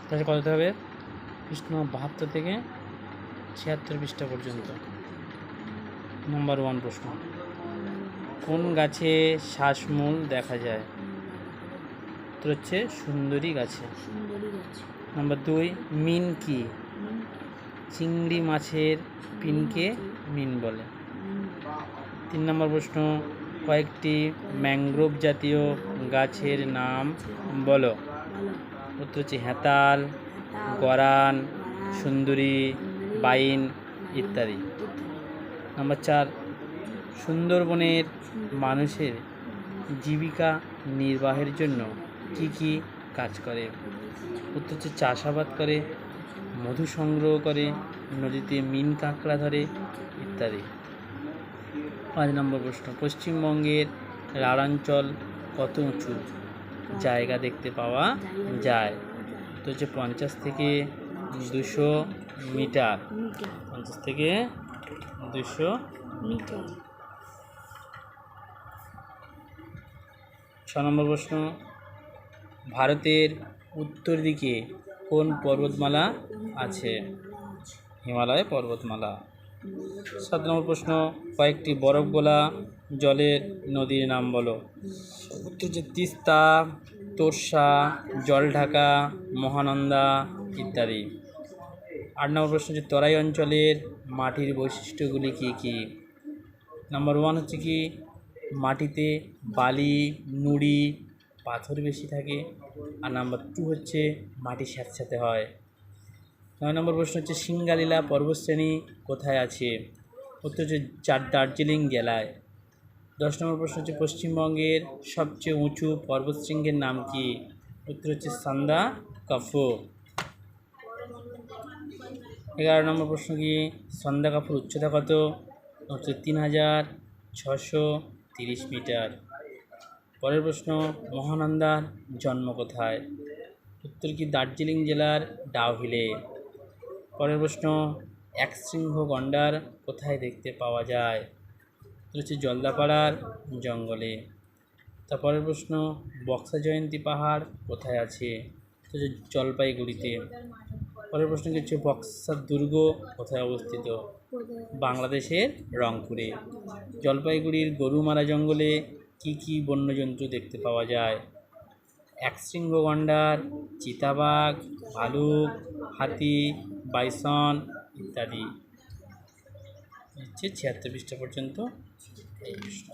তাহলে কত হবে? পৃষ্ঠ 72 থেকে 76 পৃষ্ঠা পর্যন্ত। নাম্বার 1 প্রশ্ন, কোন গাছে শ্বাসমূল দেখা যায়? উত্তর হচ্ছে সুন্দরী গাছে। নাম্বার 2, মিন কি? চিংড়ি মাছের পিনকে মিন বলে। 3 নম্বর প্রশ্ন, কয়েকটি ম্যানগ্রোভ জাতীয় গাছের নাম বলো। উত্তর হচ্ছে হেতাল, গরান, সুন্দরী, বাইন ইত্যাদি। নাম্বার 4, সুন্দরবনের মানুষের জীবিকা নির্বাহের জন্য কি কি কাজ করে? উত্তর হচ্ছে চাষাবাদ করে, মধু সংগ্রহ করে, নদীতে মিন কাঁকড়া ধরে ইত্যাদি। 5 নম্বর প্রশ্ন, পশ্চিমবঙ্গের রাঢ়াঞ্চল কত উঁচু জায়গা দেখতে পাওয়া যায়? তো হচ্ছে 50 থেকে 200 মিটার। 50 থেকে 200 মিটার। 6 নম্বর প্রশ্ন, ভারতের উত্তর দিকে কোন পর্বতমালা আছে? হিমালয় পর্বতমালা। 7 নম্বর প্রশ্ন, কয়েকটি বরফ গোলা জলের নদীর নাম বলো। উত্তর হচ্ছে তিস্তা, তোর্ষা, জলঢাকা, মহানন্দা ইত্যাদি। 8 নম্বর প্রশ্ন হচ্ছে তরাই অঞ্চলের মাটির বৈশিষ্ট্যগুলি কী কী? নাম্বার 1 হচ্ছে কি, মাটিতে বালি, নুড়ি, পাথর বেশি থাকে। আর নাম্বার 2 হচ্ছে মাটি স্যাঁতস্যাঁতে হয়। 9 নম্বর প্রশ্ন হচ্ছে সিঙ্গালীলা পর্বতশ্রেণী কোথায় আছে? উত্তর হচ্ছে দার্জিলিং জেলায়। 10 নম্বর প্রশ্ন হচ্ছে পশ্চিমবঙ্গের সবচেয়ে উঁচু পর্বতশৃঙ্গের নাম কি? উত্তর হচ্ছে সান্দাকফু। 11 নম্বর প্রশ্ন কি, সান্দাকফুর উচ্চতা কত? হচ্ছে 3630 মিটার। পরের প্রশ্ন, মহানন্দার জন্ম কোথায়? উত্তর কি দার্জিলিং জেলার ডাউহিলে। পরের প্রশ্ন, একশৃঙ্গ গন্ডার কোথায় দেখতে পাওয়া যায়? উত্তর হচ্ছে জলদাপাড়ার জঙ্গলে। তারপরের প্রশ্ন, বক্সা জয়ন্তী পাহাড় কোথায় আছে? হচ্ছে জলপাইগুড়িতে। পরের প্রশ্ন কি হচ্ছে বক্সার দুর্গ কোথায় অবস্থিত? বাংলাদেশের রংপুরে। জলপাইগুড়ির গরুমারা জঙ্গলে কি কি বন্যজন্তু দেখতে পাওয়া যায়? একশৃঙ্গ গন্ডার, চিতাবাঘ, ভালুক, হাতি, বাইসন ইত্যাদি। হচ্ছে 76 পৃষ্ঠা পর্যন্ত এই প্রশ্ন।